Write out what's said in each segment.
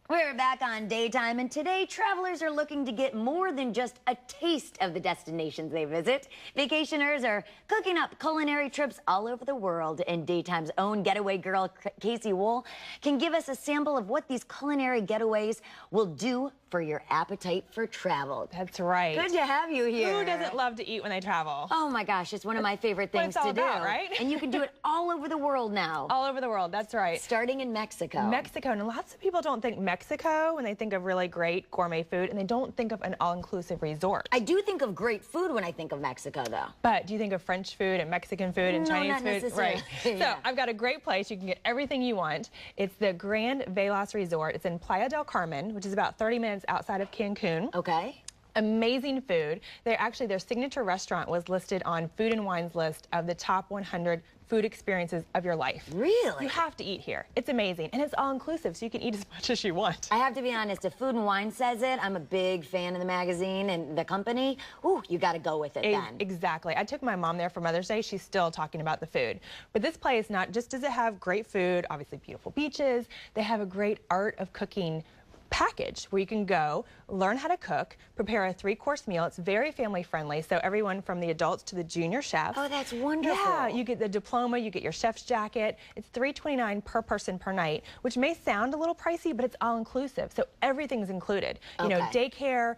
We're back on Daytime, and today travelers are looking to get more than just a taste of the destinations they visit. Vacationers are cooking up culinary trips all over the world, and Daytime's own getaway girl, Casey Wool, can give us a sample of what these culinary getaways will do for your appetite for travel. That's right. Good to have you here. Who doesn't love to eat when they travel? Oh my gosh, it's one of my favorite things to do. right? And you can do it all over the world now. All over the world, that's right. Starting in Mexico. Mexico, and lots of people don't think Mexico when they think of really great gourmet food, and they don't think of an all-inclusive resort. I do think of great food when I think of Mexico, though. But do you think of French food and Mexican food and Chinese not food? necessarily. Right. Yeah. So I've got a great place. You can get everything you want. It's the Grand Velas Resort. It's in Playa del Carmen, which is about 30 minutes outside of Cancun. Okay. Amazing food. Their signature restaurant was listed on Food and Wine's list of the top 100 food experiences of your life. Really? You have to eat here. It's amazing, and it's all-inclusive, so you can eat as much as you want. I have to be honest, if Food and Wine says it, I'm a big fan of the magazine and the company. Ooh, you got to go with it then. Exactly. I took my mom there for Mother's Day. She's still talking about the food. But this place, not just does it have great food, obviously beautiful beaches, they have a great art of cooking package where you can go, learn how to cook, prepare a 3-course meal. It's very family friendly, so everyone from the adults to the junior chefs. Oh, that's wonderful. Yeah, you get the diploma, you get your chef's jacket. It's $329 per person per night, which may sound a little pricey, but it's all inclusive, so everything's included. You know, daycare,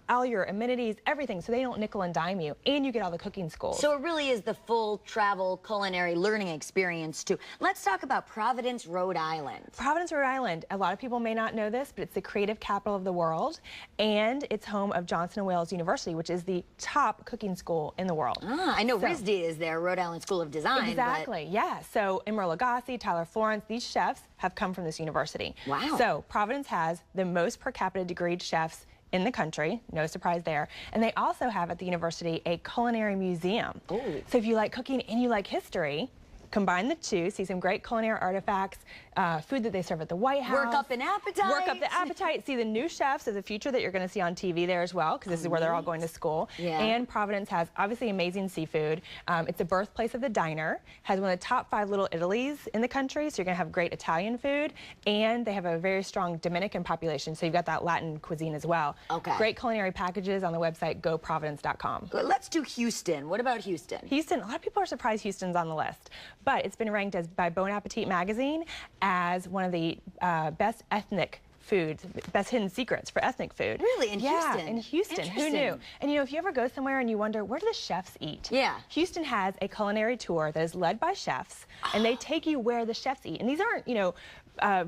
all your amenities, everything, so they don't nickel and dime you, and you get all the cooking schools. So it really is the full travel culinary learning experience too. Let's talk about Providence, Rhode Island. Providence, Rhode Island. A lot of people may not know this, but it's the creative capital of the world, and it's home of Johnson & Wales University, which is the top cooking school in the world. Ah, I know RISD is there, Rhode Island School of Design. Exactly, yeah. So Emeril Lagasse, Tyler Florence, these chefs have come from this university. Wow. So Providence has the most per capita degreed chefs in the country, no surprise there. And they also have at the university a culinary museum. Ooh. So if you like cooking and you like history, combine the two, see some great culinary artifacts, food that they serve at the White House. Work up an appetite. Work up the appetite. See the new chefs of the future that you're going to see on TV there as well, because this is where they're all going to school. Yeah. And Providence has obviously amazing seafood. It's the birthplace of the diner, has one of the top 5 little Italies in the country, so you're going to have great Italian food, and they have a very strong Dominican population, so you've got that Latin cuisine as well. Okay. Great culinary packages on the website goprovidence.com. Let's do Houston. What about Houston? Houston, a lot of people are surprised Houston's on the list, but it's been ranked by Bon Appetit magazine as one of the best ethnic foods, best hidden secrets for ethnic food. Really? In Houston? Yeah, in Houston. Who knew? And you know, if you ever go somewhere and you wonder, where do the chefs eat? Yeah. Houston has a culinary tour that is led by chefs, and they take you where the chefs eat. And these aren't, you know,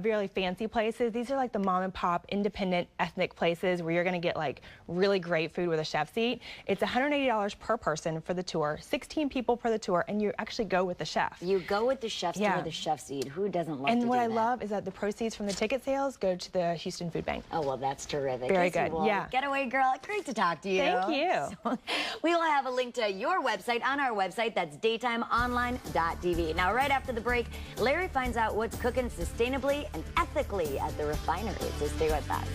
really fancy places. These are like the mom and pop independent ethnic places where you're going to get like really great food where the chefs eat. It's $180 per person for the tour, 16 people per the tour, and you actually go with the chef. You go with the chefs to where the chefs eat. Who doesn't love to do that? And what I love is that the proceeds from the ticket sales go to the Houston Food Bank. Oh, well, that's terrific. Very Casey good, Wool, yeah. Getaway girl, great to talk to you. Thank you. So, we will have a link to your website on our website. That's daytimeonline.tv. Now, right after the break, Larry finds out what's cooking sustainably and ethically at the refinery. So stay with us.